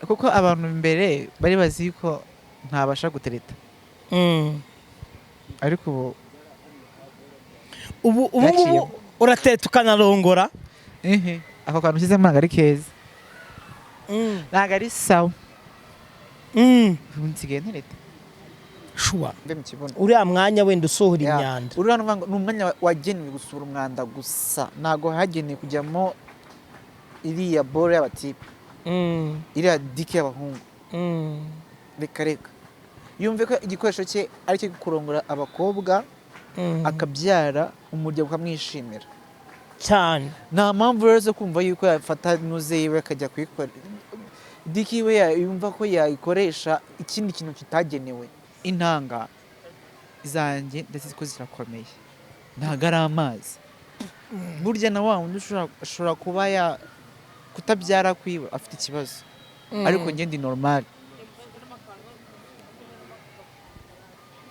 kuko abantu imbere bari bazi ko ntabasha gutereta ariko ubu urateta ukanarongora ako kantu ushyizemo ntabwo ari keza, ntabwo ari sawa. nsigaye ntereta shuwa mbe mu kibuno. uriya mwanya wenda usohora imyanda, uriya ni umwanya wagenewe gusura umwanda gusa, ntabwo hagenewe kujyamo iriya bore y'abatipe, iriya dike y'abahungu. reka yumve ko igikoresho cye ari cyo kurongora abakobwa akabyara umuryango ukamwishimira cyane. nta mpamvu rero zo kumva yuko yafata nuze yiwe akajya kuyikora. dike iwe yumva ko yayikoresha ikindi kintu kitagenewe. intanga zanjye ndetse ko zirakomeye, ntabwo ari amazi. burya na wa wundi ashobora kuba kutabyara kwiwe afite ikibazo, ariko njye ndi normal.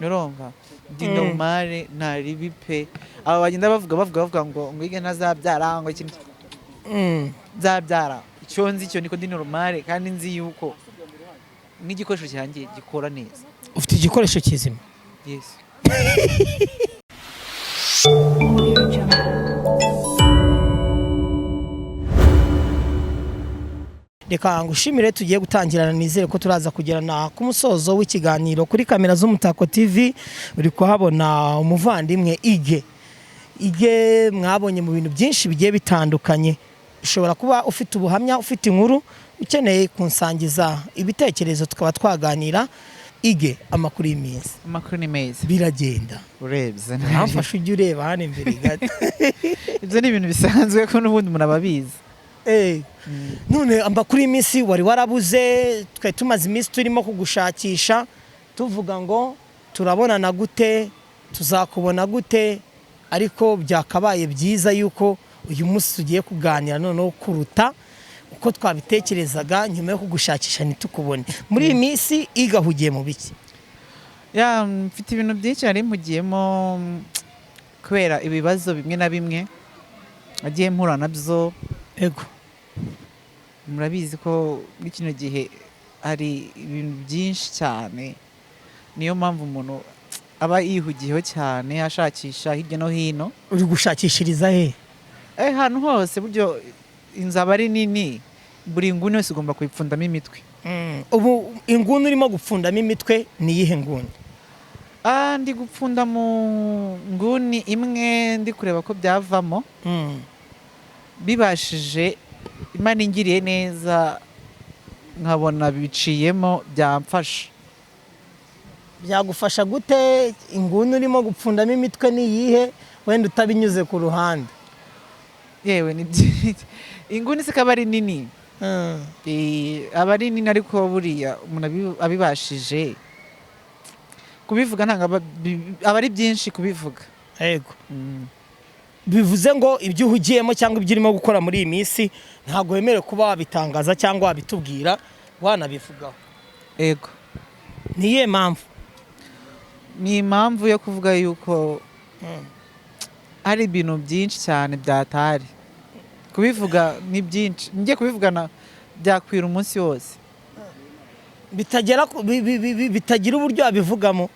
Nuronga ndi normal, ntari bipe. Aba bagenda bavuga ngo ngwige ntazabyara ngo ikintu zabyara. Icyo nzi cyo niko ndi normal, kandi nzi yuko n'igikoresho cyanjye gikora neza. Ufite igikoresho kizima? Yes. Reka ngushimire, tugiye gutangirana, nizere ko turaza kugerana ku musozo w'ikiganiro. Kuri kamera z'Umutako TV uri kuhabona umuvandimwe Ige mwabonye mu bintu byinshi bigiye bitandukanye. Ushobora kuba ufite ubuhamya, ufite inkuru, ukeneye kunsangiza ibitekerezo tukaba twaganira. Ige, amakuru y'iminsi. Amakuru ni meza. Biragenda. Urebye ntamfashe ujye ureba hano imbere gato. Ibyo ni ibintu bisanzwe ko n'ubundi umuntu ababizi. None amakuru y'iminsi wari warabuze, twari tumaze iminsi turimo kugushakisha tuvuga ngo turabonana gute, tuzakubona gute, ariko byakabaye byiza yuko uyu munsi tugiye kuganira noneho kuruta uko twabitekerezaga nyuma yo kugushakisha ntitukubone. Muri iyi minsi igahugiye mu biki? Mfite ibintu byinshi nari mpugiyemo kubera ibibazo bimwe na bimwe agiye mpura nabyo. Ego, murabizi ko muri kino gihe hari ibintu byinshi cyane, niyo mpamvu umuntu aba yihugiyeho cyane ashakisha hirya no hino. Uri gushakishiriza he? Ahantu hose, buryo inzu aba ari nini, buri nguni yose ugomba kuyipfundamo imitwe. Ubu inguni urimo gupfundamo imitwe ni iyihe nguni? Ndi gupfunda mu nguni imwe, ndi kureba ko byavamo. Bibashije, Imana ingiriye neza nkabona biciyemo, byamfasha. Byagufasha gute? Inguni urimo gupfundamo imitwe ni iyihe wenda utabinyuze ku ruhande? Yewe ni inguni sikaba ari nini. Aba ari nini, ariko buriya umuntu abibashije kubivuga ntabwo aba ari byinshi kubivuga. Yego. Bivuze ngo ibyo uhugiyemo cyangwa ibyo urimo gukora muri iyi minsi ntabwo wemerewe kuba wabitangaza cyangwa wabitubwira, wanabivugaho. Yego. Ni iyihe mpamvu? Ni impamvu yo kuvuga yuko hari ibintu byinshi cyane byatari kubivuga. Ni byinshi ngiye kubivugana byakwira umunsi wose, bitagira uburyo abivugamo.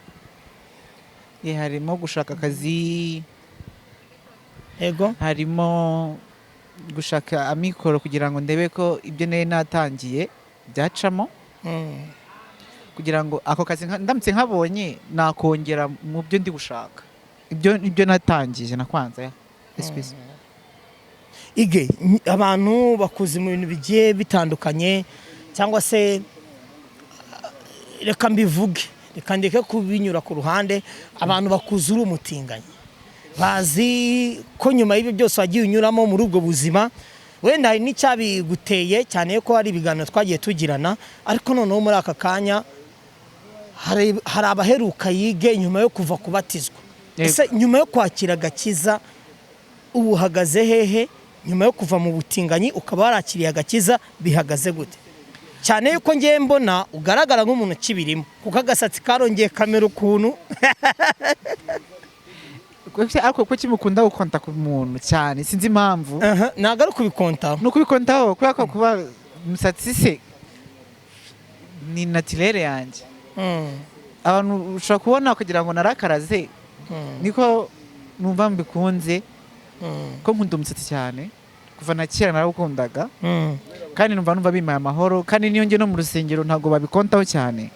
Harimo gushaka akazi, ego, harimo gushaka amikoro kugira ngo ndebe ko ibyo nari natangiye byacamo, kugira ngo ako kazi ndamutse nkabonye nakongera mu byo ndi gushaka ibyo natangije nakwanza. Ige, abantu bakuze mu bintu bigiye bitandukanye, cyangwa se reka mbivuge, reka ndeke kubinyura ku ruhande. Abantu bakuze uri umutinganyi, bazi ko nyuma y'ibyo byose wagiye unyuramo muri ubwo buzima, wenda hari n'icyabiguteye cyane ko hari ibiganiro twagiye tugirana, ariko noneho muri aka kanya hari abaheruka Yige nyuma yo kuva kubatizwa. Ese nyuma yo kwakira agakiza ubu uhagaze hehe? Nyuma yo kuva mu butinganyi ukaba warakiriye agakiza, bihagaze gute? Cyane yuko ngiye mbona ugaragara nk'umuntu kibirimo, kuko agasatsi karongeye kamera ukuntu. Ariko ko kimukunda gukonta ku muntu cyane, sinzi impamvu. Ntabwo ari kubikontaho. Ni ukubikontaho kubera ko kuba umusatsi se ni natirere yanjye. Abantu ushobora kubona kugira ngo narakaraze niko numva mbikunze ko nkunda umusatsi cyane kuva na kera narawukundaga kandi numva bimaye amahoro kandi niyo ngiye no mu rusengero ntabwo babikontaho cyane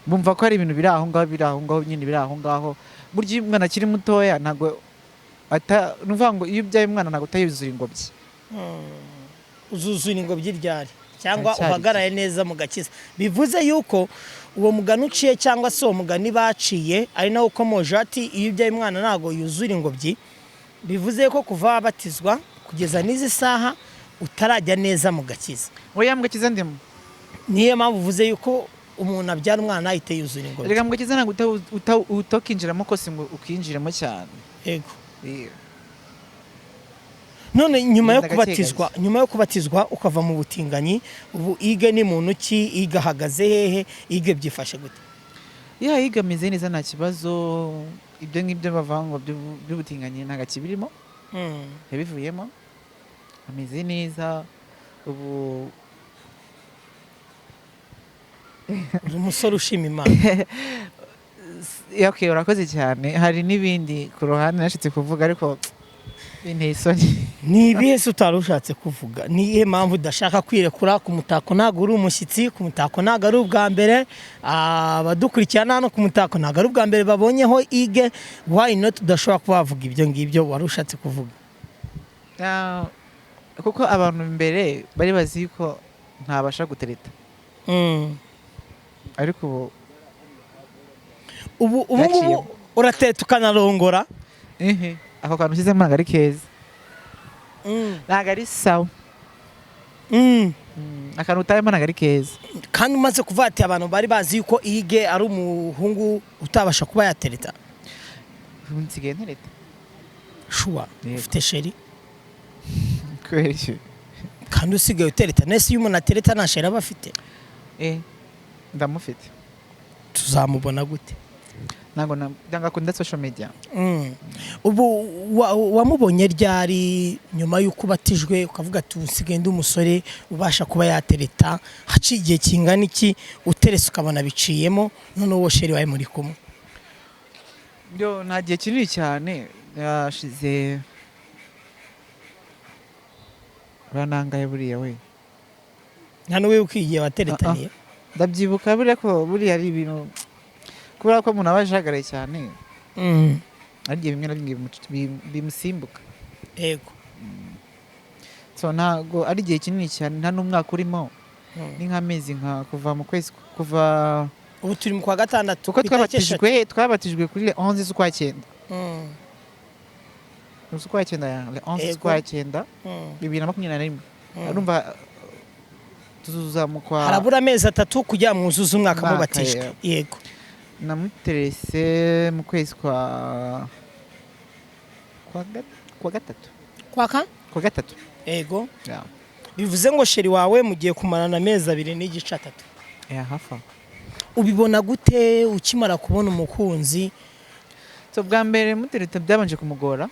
bumva ko ari ibintu biri aho ngaho nyine biri aho ngaho burya iyo umwana akiri mutoya ntabwo nuvuga ngo iyo ubyaye umwana ntabwo utayuzura ingobyi uzuzura ingobyi ryari cyangwa uhagaraye neza mu gakiza bivuze yuko uwo mugani uciye cyangwa se uwo mugani baciye ari nawo ukomoje ati iyo ubyaye umwana ntabwo yuzura ingobyi bivuze ko kuva wabatizwa kugeza n'izi saha utarajya neza mu gakiza oya mu gakiza ndimo niyo mpamvu uvuze yuko umuntu abyara umwana ahita yuzura ingobyi reka mu gakiza ntabwo utokinjiramo kose ngo ukinjiremo cyane yego none nyuma yo kubatizwa ukava mu butinganyi ubu ige ni muntu ki igahagaze hehe ige byifashe gute ige ameze neza nta kibazo ibyo ngibyo bavanga by'ubutinganyi nta gakibirimo yabivuyemo ameze neza ubu uri umusore ushima Imana okay urakoze cyane hari n'ibindi ku ruhande nashatse kuvuga ariko binteye isoni ni ibihe se utari ushatse kuvuga niye mpamvu udashaka kwirekura ku mutako ntabwo uri umushyitsi ku mutako ntabwo ari ubwa mbere abadukurikirana hano ku mutako ntabwo ari ubwa mbere babonyeho ige why not udashobora kuba wavuga ibyo ngibyo wari ushatse kuvuga kuko abantu mbere bari bazi ko ntabasha gutereta ariko ubu urateta ukanarongora ako kantu ushyizemo ntabwo ari keza ntabwo ari sawa akantu utayemo ntabwo ari keza kandi umaze kuvuga ati abantu bari bazi yuko ige ari umuhungu utabasha kuba yatereta nsigaye ntereta shuwa ufite sheri kubera icyo kandi usigaye utereta nese iyo umuntu atereta nta sheri aba afite ndamufite tuzamubona gute ntabwo ndakunda social media ubu wamubonye ryari nyuma y'uko ubatijwe ukavuga ati usigaye ndi umusore ubasha kuba yatereta haciye igihe kingana iki uterese ukabona biciyemo none uwo sheri wawe muri kumwe nta gihe kinini cyane yashize uranangaye buriya we nta n'uwe ukwigiye wateretaniye ndabyibuka buriya ari ibintu kubera ko umuntu aba ajagaraye cyane ari igihe bimwe na bimwe bimusimbuka yego so ntabwo ari igihe kinini cyane nta n'umwaka urimo ni nk'amezi kuva mu kwezi kuva ubu turi mu kwa gatandatu kuko twabatijwe kuri le 11 z'ukwa cyenda z'ukwa cyenda le 11 z'ukwa cyenda 2021 urumva tuzamuka harabura amezi 3 kugira mwuzuze umwaka mubatijwe yego namuterese mu kwezi kwa gatatu kwa gatatu yego bivuze ngo sheri wawe mugiye kumarana amezi 2 n'igice 3 hafa ubibona gute ukimara kubona umukunzi so bwa mbere mutereta byabanje kumugora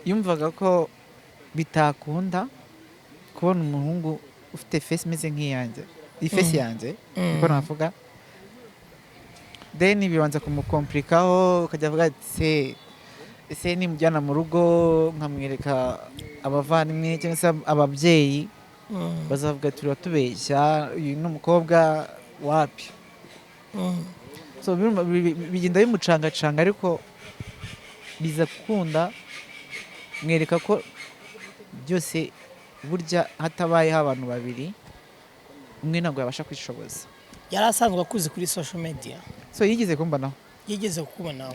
yumvaga ko bitakunda kubona umuhungu ufite face meze nk'iyanjye ifesi yanjye uko navuga then bibanza kumukomplikaho ukajya avuga ati ese nimujyana mu rugo nkamwereka abavandimwe cyangwa se ababyeyi bazavuga turi batubeshya uyu ni umukobwa wapi so bigenda bimucangacanga ariko biza gukunda mwereka ko byose burya hatabayeho abantu babiri umwe ntabwo yabasha kwishoboza yari asanzwe akuzi kuri social media so yigeze kumbanaho yigeze kukubonaho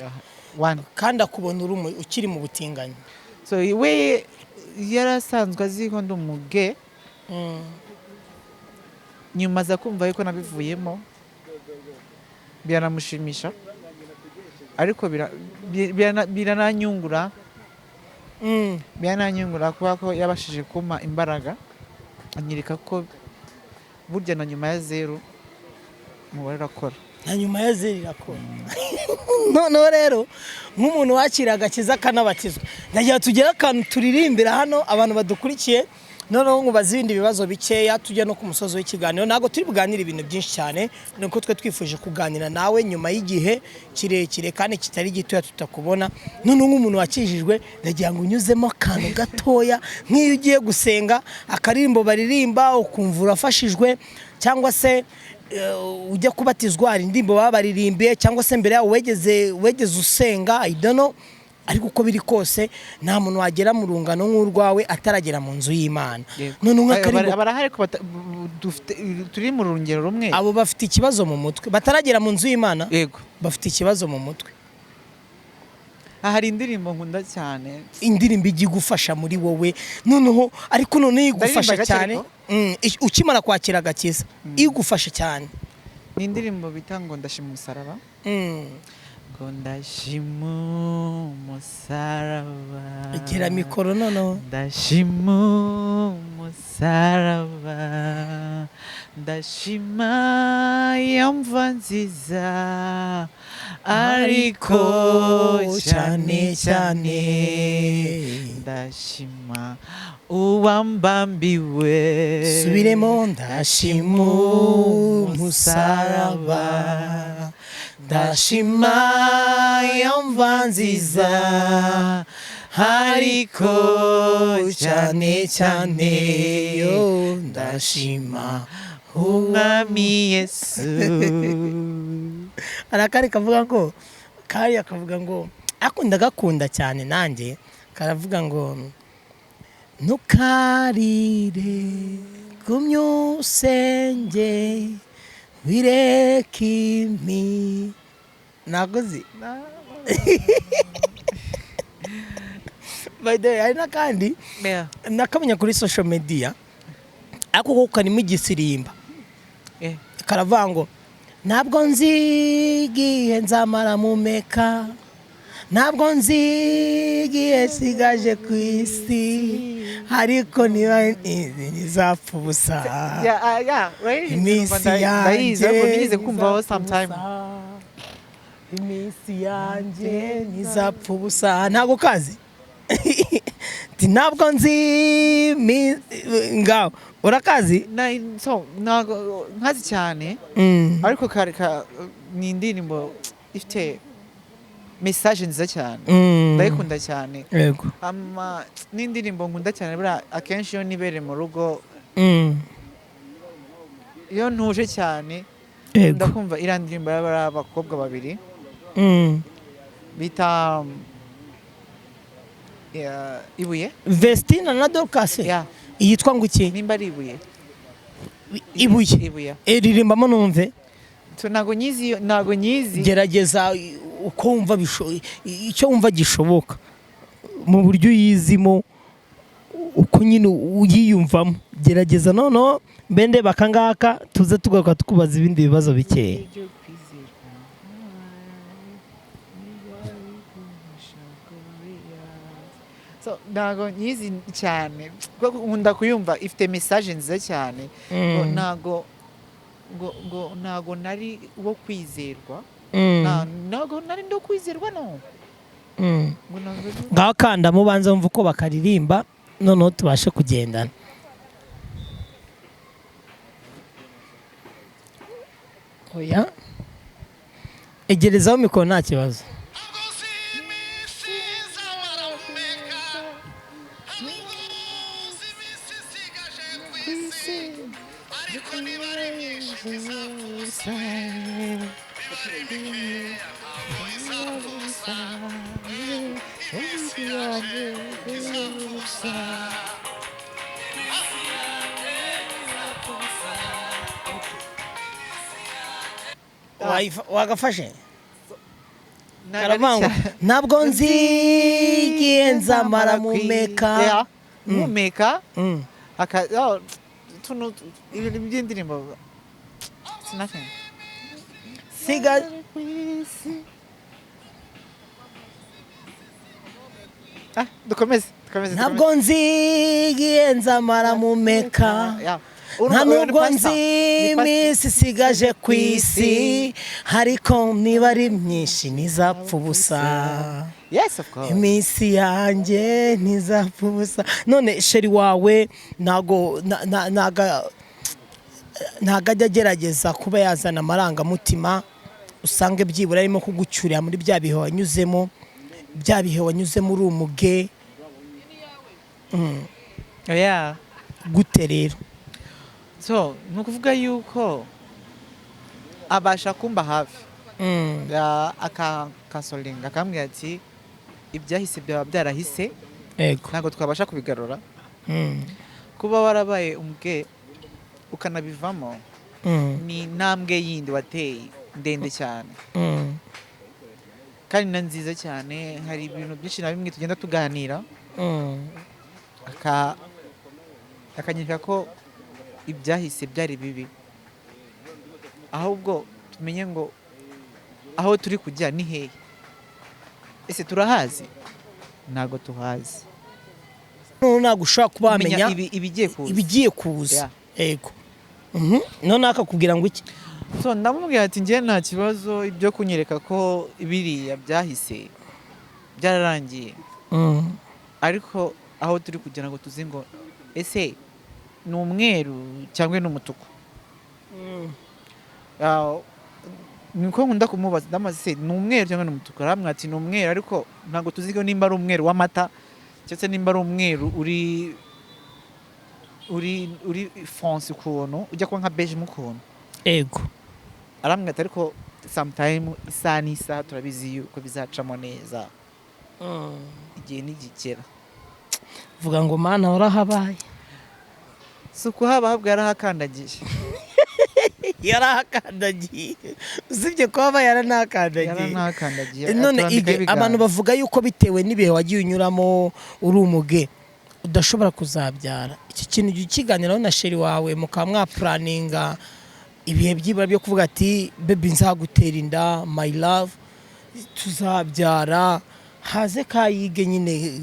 kandi akubona ukiri mu butinganyi so we yari asanzwe azi ko ndi umuge nyuma aza kumva yuko nabivuyemo biranamushimisha ariko birananyungura kubera ko yabashije kumpa imbaraga anyereka ko burya na nyuma ya 0 umubare urakora na nyuma ya 0 irakora noneho rero nk'umuntu wakira agakiza akanabatizwa ndagira tugere akantu turirimbira hano abantu badukurikiye noneho nkubaza ibindi bibazo bikeya tujya no ku musozo w'ikiganiro. Ntabwo turi buganire ibintu byinshi cyane, nuko twe twifuje kuganira nawe nyuma y'igihe kirekire kandi kitari gitoya tutakubona. Noneho nk'umuntu wakijijwe ndagira ngo unyuzemo akantu gatoya, nk'iyo ugiye gusenga akaririmbo baririmba ukumva urafashijwe, cyangwa se ujya kubatizwa hari indirimbo baba baririmbiye, cyangwa se mbere yawe wegeze usenga, I don't know. Ariko uko biri kose nta muntu wagera mu rungano nk'urwawe ataragera mu nzu y'Imana. None nk'akaririmbo barahari ko turi mu rungero rumwe, abo bafite ikibazo mu mutwe bataragera mu nzu y'Imana. Yego, bafite ikibazo mu mutwe. hari indirimbo nkunda cyane, indirimbo igufasha muri wowe noneho, ariko none igufasha cyane ukimara kwakira agakiza, igufasha cyane. Ni indirimbo bita ngo ndashima umusaraba. Ngo ndashima umusaraba, gira mikoro noneho. ndashima umusaraba, ndashima iyo mva nziza, ariko cyane cyane ndashima uwambambiwe. Subiremo, ndashima umusaraba, ndashima iyo mva nziza, ariko cyane cyane ndashima umwami Yesu. Arakari kavuga ngo kari akavuga ngo akunda gakunda cyane, nanjye karavuga ngo ntukarire kumyusenge wirekimi nagozi. By the way, hari n'akandi nakamenya kuri social media, ako ko karimo igisirimba, karavuga ngo ntabwo nzi igihe nzamara mumeka, ntabwo nzi igihe sigaje ku isi, ariko niba ntizapfa ubusa, iminsi yanjye ntizapfa ubusa. Ntabwo kazi ntabwo nzi ngaho urakazi. Ntabwo nkazi cyane, ariko ni indirimbo ifite message nziza cyane, ndayikunda cyane. Yego, ni indirimbo nkunda cyane. Buriya akenshi iyo nibere mu rugo, iyo ntuje cyane, ndakumva iriya ndirimbo y'abakobwa babiri bita Ibuye, Vestina na Dorcas. Yitwa ngo iki? Nimba ari Ibuye. Ibuye ririmbamo numve. Ntago nyizi. Gerageza uko wumva icyo wumva gishoboka mu buryo uyizimo, uko nyine uyiyumvamo. Gerageza noneho mbende bakangaka tuze tugaruka tukubaza ibindi bibazo bikeya. Ntago nyizi cyane, nkunda kuyumva, ifite message nziza cyane. Ntago nari wo kwizerwa, ntago nari ndo kwizerwa, no. Ngaho kanda mubanza mvuga uko bakaririmba, noneho tubashe kugendana. Oya, egerezaho mikoro nta kibazo. Wagafashe? Karavango ntabwo nzi igihe nzamara mumeka. Mumeka? Ibintu by'indirimbo nothing. Siga dukomeze. Ntabwo nzi igihe nzamara mumeka, nta nubwo nzi iminsi isigaje ku isi ariko niba ari myinshi ntizapfa ubusa. Yes, of course. Iminsi yanjye ntizapfa ubusa. None sheri wawe ntago ajya agerageza kuba yazana amarangamutima usange byibura arimo kugucyurira muri bya bihe wanyuzemo, uri umuge. Yeah. Gute rero? So nukuvuga yuko abasha kumba hafi akasolinga akambwira ati ibyahise byaba byarahise, ntabwo twabasha kubigarura. Kuba warabaye umuge ukanabivamo ni intambwe yindi wateye ndende cyane kandi na nziza cyane. Hari ibintu byinshi na bimwe tugenda tuganira akanyereka ko ibyahise byari bibi, ahubwo tumenye ngo aho turi kujya ni hehe. Ese turahazi? Ntabwo tuhazi. Ntabwo ushobora kuba wamenya ibigiye kuza. Yego. None akakubwira ngo iki? So ndamubwira ati njye nta kibazo, ibyo kunyereka ko biriya byahise byararangiye, ariko aho turi kugira ngo tuzi ngo ese ni umweru cyangwa ni umutuku. Niko nkunda kumubaza ndamaze ni umweru cyangwa ni umutuku. Aramwe ati ni umweru, ariko ntabwo tuzi ko nimba ari umweru w'amata cyangwa nimba ari umweru uri fonse ukuntu ujya kuba nka beige mu kuntu. Ego. Aramwe ati ariko sometime isa n'isa turabizi yuko bizacamo neza igihe nigikera. Vuga ngo mana warahabaye. Suko hababwa yarahakandagiye. Yarahakandagiye. Usibye ko aba yaranakandagiye. None abantu bavuga yuko bitewe n'ibihe wagiye unyuramo uri umuge udashobora kuzabyara. Iki kintu gikiganiraho na sheri wawe mukaba mwapuraninga ibihe byibura byo kuvuga ati baby nzagutera inda, my love, tuzabyara, haze kayige nyine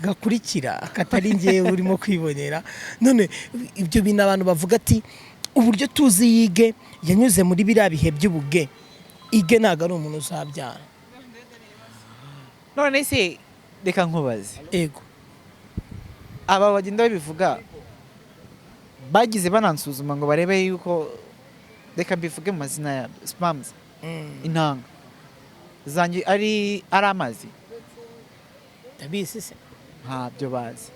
gakurikira katari ngewe urimo kwibonera. None ibyo bintu abantu bavuga ati uburyo tuzi yige yanyuze muri biriya bihe by'ubuge, ige ntabwo ari umuntu uzabyara. None se reka nkubaze. Ego. Aba bagenda babivuga bagize banansuzuma ngo barebe yuko, reka mbivuge mu mazina ya spams, intanga zanjye ari amazi. Tabisi se ntabyo bazi.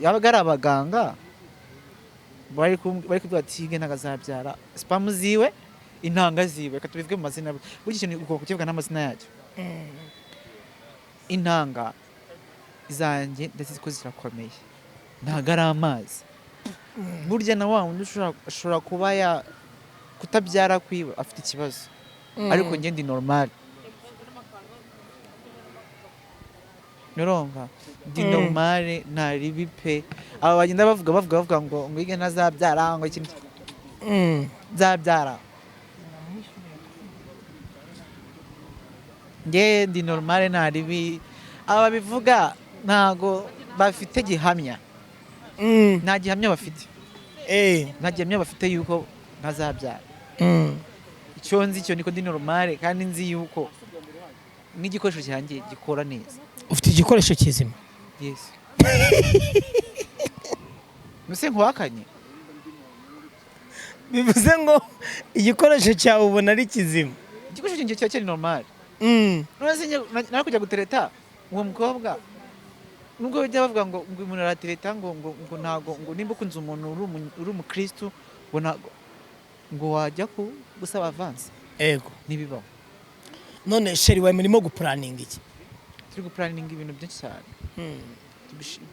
Yabaga ari abaganga bari kuvuga ati ige ntago azabyara, spam ziwe, intanga ziwe, reka tubivuge mu mazina. Buri kintu uko kukivuga n'amazina yacyo. Intanga zanjye ndetse ko zirakomeye, ntago ari amazi. Burya na wa wundi ushobora kuba kutabyara kwiwe afite ikibazo, ariko njye ndi normal. Noronga ndi normal, ntari bipe. Aba bagenda bavuga ngo ige ntazabyara, ngo ikintu nzabyara. Njye ndi normal, ntari bi. Aba bivuga ntago bafite gihamya. Nta gihamya bafite. Nta gihamya bafite yuko ntazabyara. Icyo nzi cyo niko ndi normal, kandi nzi yuko n'igikoresho cyanjye gikora neza. Ufite igikoresho kizima? Yes. Nuse nkwakanye. Bivuze ngo igikoresho cyawe ubona ari kizima? Igikoresho cyanjye cyari normal. None kujya gutereta uwo mukobwa, nubwo bajya bavuga ngo umuntu aratereta ngo ntago, ngo nimba ukunze umuntu uri umukristo ngo wajya gusaba avance. Ego. Nibibaho. None sheri wawe murimo gupuraninga iki? Turi gupuraninga ibintu byinshi cyane.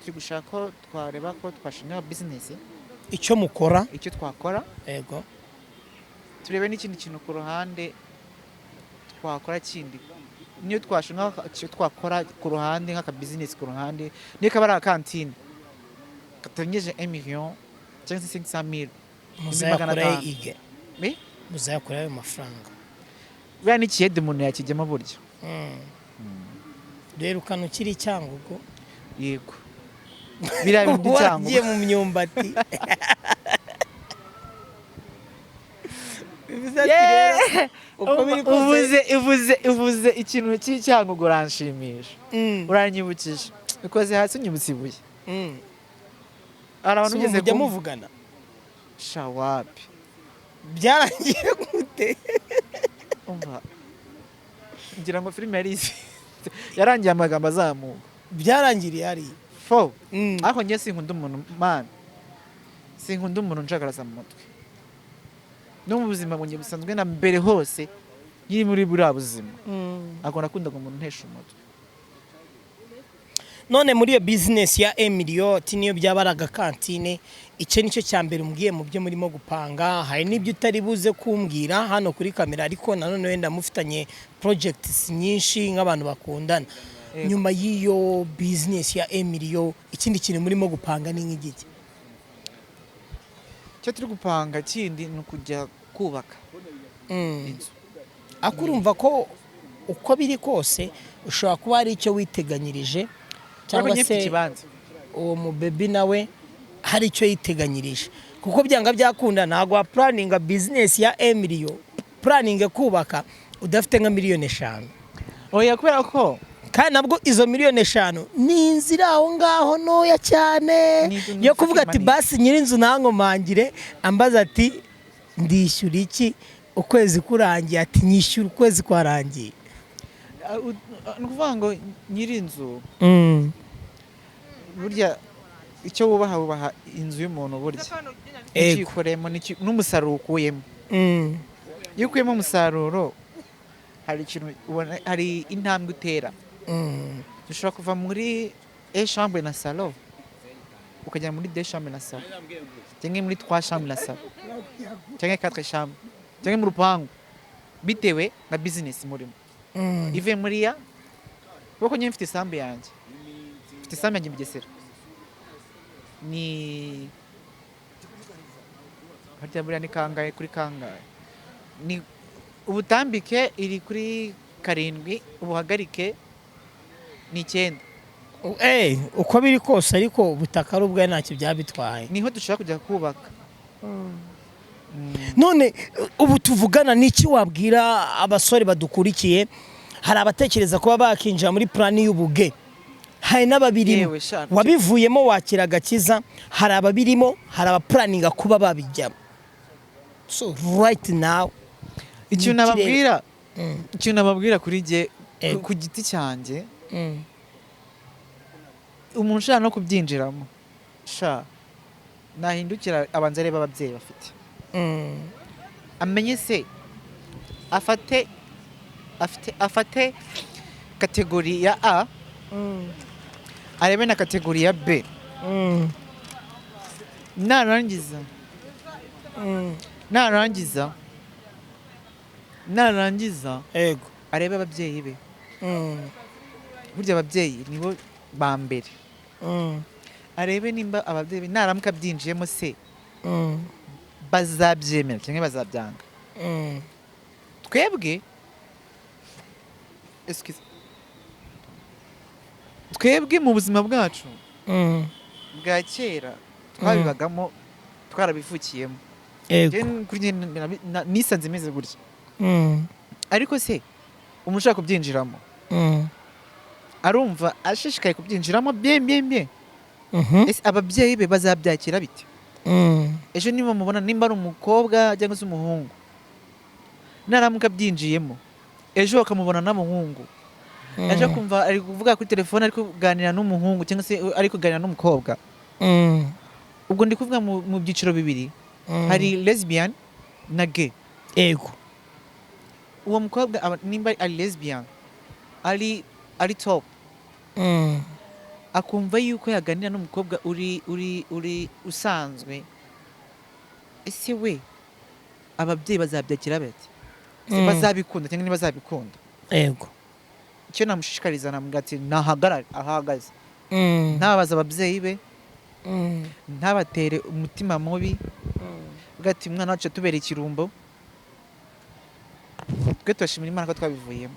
Turi gushaka ko twareba ko twashinga business. Icyo mukora? Icyo twakora. Ego. Turebe n'ikindi kintu ku ruhande twakora kindi. Niyo twashinga icyo twakora ku ruhande nk'aka business ku ruhande, niyo kabara kantine katengeje 1 million cyangwa 500,000. Muzayakora ige. Muzayakora ayo mafaranga. Bya ni kiyede umuntu yakijyamo buryo. Rero ukanukiri cyangwa ubwo? Yego. Bira bindi cyangwa. Wagiye mu myumbati. bivuze ati rero uko biri kose ivuze ikintu cy'icyango uranshimisha uranyibukije bikoze hasi unyibutse ibuye abantu ugeze mujya muvugana shawapi byarangiye gute umva ngira ngo filime yarangiye amagambo azamuka byarangiriye hariya fo ariko njye sinkunda umuntu man sinkunda umuntu njagaraza mu mutwe no mu buzima bunye busanzwe na mbere hose nkiri muri buriya buzima akora akundaga umuntu ntesha umutwe. None muri iyo business ya Emilio ati niyo byabaraga kantine icyo nicyo cya mbere umbwiye mu byo murimo gupanga hari n'ibyo utari buze kumbwira hano kuri kamera ariko nanone wenda mufitanye projects nyinshi nk'abantu bakundana nyuma y'iyo business ya Emilio ikindi kintu murimo gupanga ni nk'igiki? Cyo turi gupanga kindi ni ukujya kubaka inzu. Akurumva ko uko biri kose ushobora kuba ari icyo witeganyirije cyangwa se uwo mu baby nawe hari icyo yiteganyirije kuko byanga byakunda ntago wa planning business ya Emilio planning kubaka udafite nka miliyoni 5. Oya kubera ko kandi nabwo izo miliyoni 5 ni inzira aho ngaho noya cyane yo kuvuga ati basi nyirinzu nankomangire ambaza ati ndishyura iki ukwezi kurangiye ati nyishyura ukwezi kwarangiye nukuvuga ngo nyirinzu burya icyo wubaha inzu y'umuntu burya ikikoremo n'umusaruro ukuyemo iyo ukuyemo umusaruro hari ikintu hari intambwe utera dushobora kuva muri chambre na salon ukajya muri 2 chambres na salon cyangwa muri 3 chambres na salon cyangwa 4 chambres cyangwa mu rupangu bitewe na business murimo ive muri ya kuko nyine mfite isambu yanjye mu Bugesera ni harya buriya ni kangahe kuri kangahe ni ubutambike iri kuri 7 ubuhagarike ni 9 uko biri kose ariko ubutaka ari ubwawe ntacyo byabitwaye niho dushaka kujya kubaka. None ubu tuvugana n'iki wabwira abasore badukurikiye hari abatekereza kuba bakinjira muri plan y'ubuge hari n'ababirimo wabivuyemo wakira gakiza hari ababirimo hari abaplaninga kuba babijyamo so right now ikintu nababwira kuri je ku giti cyanjye umuntu ushaka no kubyinjiramo nahindukira abanza areba ababyeyi bafite amenye se afate kategori ya A arebe na kategori ya B narangiza ego arebe ababyeyi be burya ababyeyi nibo ba mbere arebe nimba ababyeyi naramuka byinjiyemo se bazabyemera cyangwa bazabyanga twebwe mu buzima bwacu bwa kera twabibagamo twarabivukiyemo nisanze imeze gutya ariko se umuntu ushaka kubyinjiramo arumva ashishikaye kubyinjiramo bien ese ababyeyi be bazabyakira bite ejo niba mubona nimba ari umukobwa cyangwa se umuhungu naramuka byinjiyemo ejo bakamubona n'umuhungu aje kumva ari kuvuga kuri telefone ari kuganira n'umuhungu cyangwa se ari kuganira n'umukobwa ubwo ndi kuvuga mu byiciro bibiri hari lesbian na gay ego uwo mukobwa nimba ari lesbian ari top akumva yuko yaganira n'umukobwa uri usanzwe ese we ababyeyi bazabyakira bate bazabikunda cyangwa ntibazabikunda ego icyo namushishikariza namubwira ati nahagarare ahagaze ntabaza ababyeyi be ntabatere umutima mubi ati umwana wacu tubera ikirumbo twe turashimira Imana ko twabivuyemo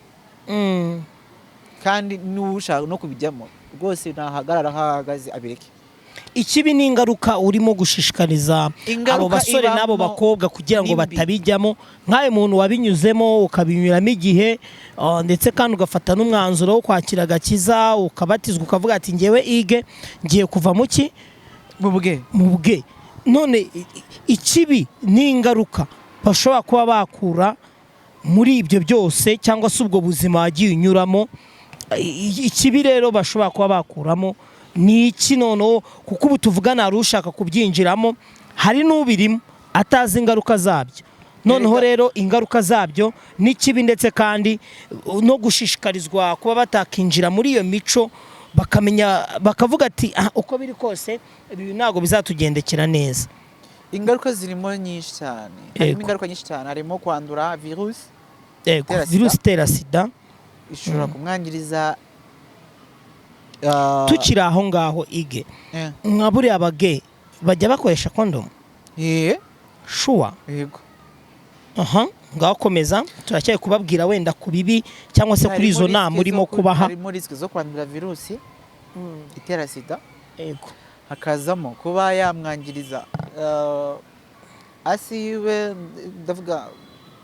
kandi n'ushaka no kubijyamo rwose nahagarara ahagaze abireke ikibi ni ingaruka urimo gushishikariza abo basore n'abo bakobwa kugira ngo batabijyamo, nk'ayo muntu wabinyuzemo ukabinyuramo igihe, ndetse kandi ugafata n'umwanzuro wo kwakira agakiza, ukabatizwa, ukavuga ati ngewe ige ngiye kuva mu ki mu bwe. None ikibi ni ingaruka bashobora kuba bakura muri ibyo byose, cyangwa se ubwo buzima wagiye unyuramo. Ikibi rero bashobora kuba bakuramo ni iki noneho? Kuko ubu tuvugana hari ushaka kubyinjiramo, hari n'ubirimo atazi ingaruka zabyo. Noneho rero ingaruka zabyo n'ikibi, ndetse kandi no gushishikarizwa kuba batakinjira muri iyo mico, bakamenya bakavuga ati uko biri kose ibi ntabwo bizatugendekera neza. Ingaruka zirimo nyinshi cyane, harimo ingaruka nyinshi cyane, harimo kwandura virusi itera sida, ishobora kumwangiriza. Tukiri aho ngaho ige, nka buriya abage bajya bakoresha kondomu? Shuwa? Yego. Ngaho komeza, turacyari kubabwira wenda ku bibi cyangwa se kuri izo nama urimo kubaha. Harimo risike zo kwandura virusi itera sida, yego, hakazamo kuba yamwangiriza asiwe, ndavuga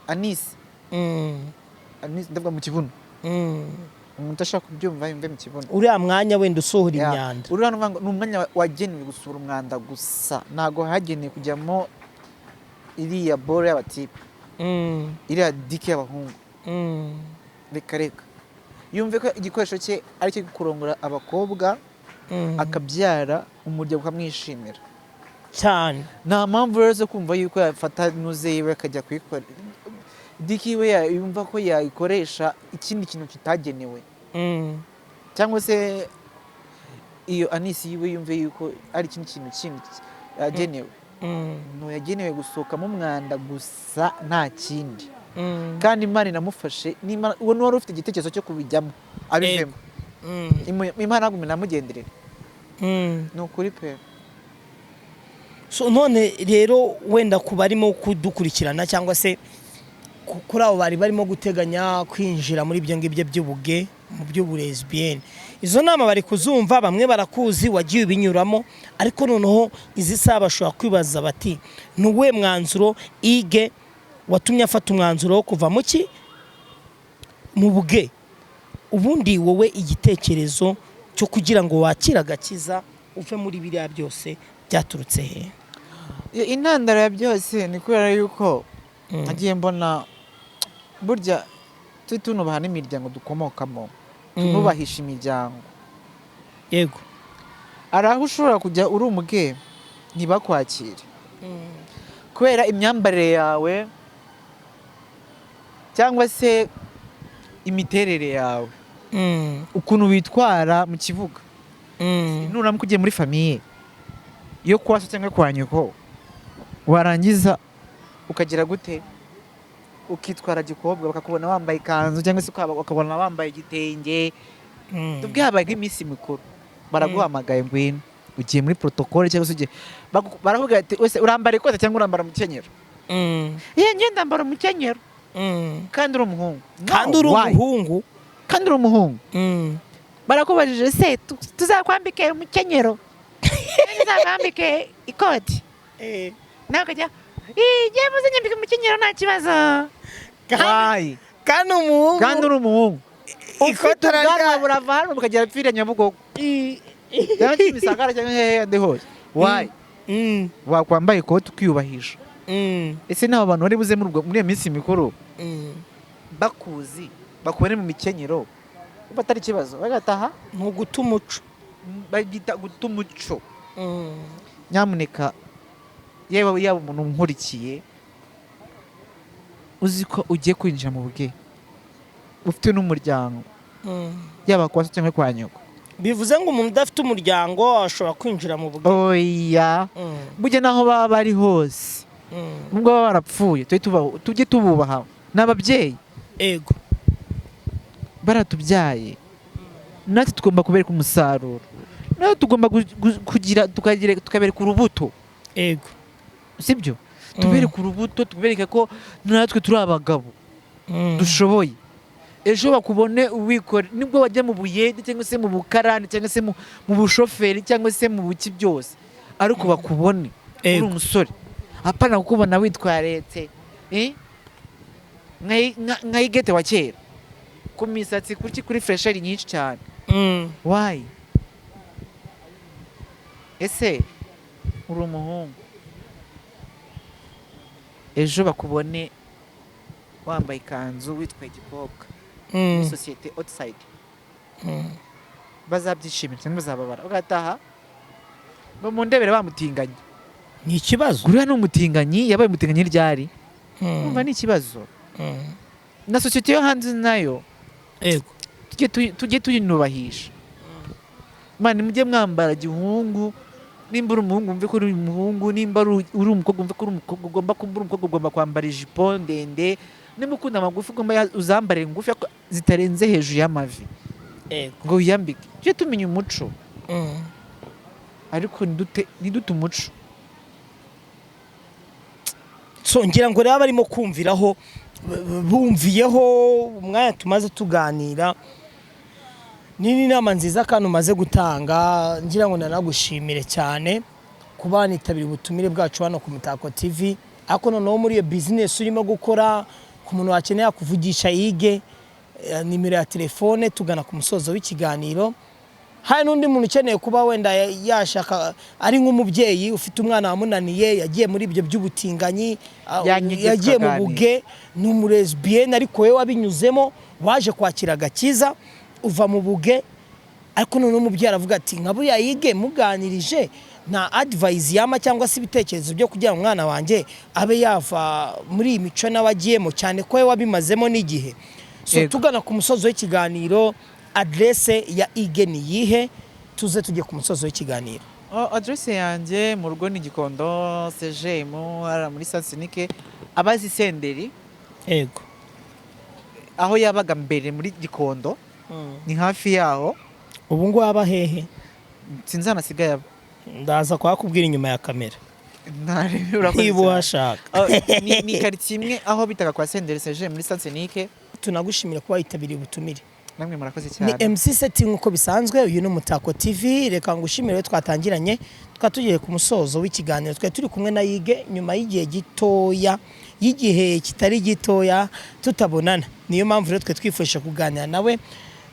anise, ndavuga mu kibuno. Umuntu ashaka kubyumva yumve mu kibuno, uriya mwanya wenda usohora imyanda. Uriya ni umwanya wagenewe gusohora umwanda gusa, ntago hagenewe kujyamo iriya bore y'abatipe, iriya dike y'abahungu. Reka yumve ko igikoresho cye ari cyo kurongora abakobwa, akabyara umuryango ukamwishimira cyane. Nta mpamvu rero zo kumva yuko yafata nuze yiwe akajya kuyikora. Diki we yumva ko yayikoresha ikindi kintu kitagenewe, cyangwa se iyo anisi yiwe yumve yuko ari ikindi kintu kindi yagenewe. No, yagenewe gusohokamo umwanda gusa, nta kindi. Kandi Imana inamufashe, uwo ni wari ufite igitekerezo cyo kubijyamo abivemo. Imana ntabwo inamugenderera, ni ukuri pe. None rero wenda ku barimo kudukurikirana cyangwa se kuri abo bari barimo guteganya kwinjira muri ibyo ngibyo by'ubuge, mu by'uburezbiyeni, izo nama bari kuzumva, bamwe barakuzi, wagiye ubinyuramo, ariko noneho izi saha bashobora kwibaza bati ni uwuhe mwanzuro ige watumye afata umwanzuro wo kuva mu ki mu buge? Ubundi wowe igitekerezo cyo kugira ngo wakire agakiza uve muri biriya byose byaturutse he? Intandaro ya byose ni kubera yuko nagiye mbona burya tunubaha n'imiryango dukomokamo, tunubahisha imiryango. Yego, ari aho ushobora kujya uri umuge ntibakwakire kubera imyambarire yawe cyangwa se imiterere yawe, ukuntu witwara mu kibuga. Nuramuka ugiye muri famiye yo kwa so cyangwa kwa nyoko, warangiza ukagira gute, ukitwara gikobwa, bakakubona wambaye ikanzu cyangwa se bakabona wambaye igitenge, tubwe habaye nk'iminsi mikuru, baraguhamagaye ngwino ugiye muri protocole cyangwa se ugiye baravuga ati wese urambara ikote cyangwa urambara umukenyero. Njye ndambara umukenyero. Kandi uri umuhungu, kandi uri umuhungu, barakubajije se tuzakwambike umukenyero, tuzakwambike ikoti, nawe ukajya igiye muze nyambike umukenyero nta kibazo. Kandi uri umuhungu, ufite ubwanwa burava hano bukagera pfira Nyabugogo cyangwa Kimisagara cyangwa hehe ndi hose. Wakwambaye ikoti ukiyubahisha. Ese n'abo bantu bari buze muri iyo minsi mikuru bakuzi, bakubone mu mikenyero, batari ikibazo, bagataha. Mu guta umuco, bagita guta umuco. Nyamuneka yewe yaba umuntu nkurikiye uzi ko ugiye kwinjira mu buge, ufite n'umuryango, yaba kwa so cyangwa kwa nyoko, bivuze ngo umuntu udafite umuryango ashobora kwinjira mu buge? Oya, burya naho baba bari hose, nubwo baba barapfuye tujye tububaha. N'ababyeyi ego baratubyaye, natwe tugomba kubereka umusaruro, natwe tugomba tukabereka urubuto. Ego, sibyo? Tubereka urubuto, tubereka ko natwe turi abagabo dushoboye. Ejo bakubone uwikore, nibwo wajya mu buyede cyangwa se mu bukarani cyangwa se mu bushoferi cyangwa se mu buki byose, ariko bakubone uri umusore apana kukubona witwaretse nka igete wa kera ku misatsi kuri fresheri nyinshi cyane. Why? Ese uri umuhungu ejo bakubone wambaye ikanzu witwa igikobwa muri sosiyete outside, bazabyishimira cyangwa bazababara ugataha ngo mu ndebere bamutinganye? Ni ikibazo. Guriya ni umutinganyi, yabaye umutinganyi ryari? Umva ni ikibazo. Na sosiyete yo hanze nayo tujye tuyinubahisha. Mani mujye mwambara gihungu, nimba uri umuhungu wumve ko uri umuhungu, nimba uri umukobwa wumve ko uri umukobwa, ugomba kwambara ijipo ndende, nimba ukunda amagufi ugomba uzambare ngufi zitarenze hejuru y'amavi ngo wiyambike. Tujye tumenya umuco ariko ntidute umuco. So ngira ngo rero barimo kumviraho bumviyeho umwanya tumaze tuganira, ni inama nziza kandi umaze gutanga. Ngira ngo nanagushimire cyane kuba nitabira ubutumire bwacu hano ku Mutako TV. Ako noneho muri iyo business urimo gukora, ku muntu wakeneye kuvugisha yige, nimero ya telefone tugana ku musozo w'ikiganiro. Hari n'undi muntu ukeneye kuba wenda yashaka ari nk'umubyeyi ufite umwana wamunaniye, yagiye muri ibyo by'ubutinganyi, yagiye mu buge, ni umulesbienne ariko we wabinyuzemo, waje kwakira agakiza, uva mu buge, ariko none umubyeyi aravuga ati nka buriya yige muganirije na advice yama cyangwa se ibitekerezo byo kugira umwana wanjye abe yava muri iyi mico n'abagiyemo, cyane ko we wabimazemo n'igihe. So tugana ku musozo w'ikiganiro, adresse ya Ige ni yihe? Tuze tujye ku musozo w'ikiganiro. Adresse yanjye mu rugo ni Gikondo CGM ara muri Sansinike abazi senderi. Ego. Aho yabaga mbere muri Gikondo ni hafi yaho. Ubu ngo aba hehe? Sinzanasigaye. Ndaza kwakubwira inyuma ya kamera. Ntarebe urakoze. Niba washaka. Ni quartier imwe aho bitaga kwa senderi CGM muri Sansinike. Tunagushimira kuba yitabiriye ubutumire. Namwe murakoze cyane. Ni MC Setting uko bisanzwe, uyu ni Mutako TV. Reka ngushimire twatangiranye, twatugiye ku musozo w'ikiganiro. Twe turi kumwe na Yige nyuma y'igihe gitoya, y'igihe kitari gitoya tutabonana. Niyo mpamvu rero twe twifasha kuganira nawe,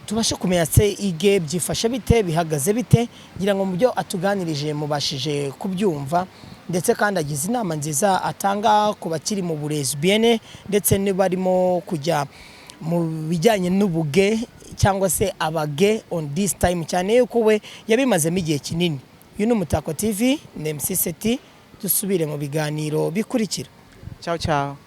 tubashe kumenya se Ige byifashe bite, bihagaze bite, ngira ngo mu byo atuganirije mubashije kubyumva, ndetse kandi agize inama nziza atanga ku bakiri mu bulesbienne, ndetse nibarimo kujya mu bijyanye n'ubuge cyangwa se abage on this time, cyane yuko we yabimazemo igihe kinini. Uyu ni Mutako TV, ni MC Seti, dusubire mu biganiro bikurikira. Ciao ciao.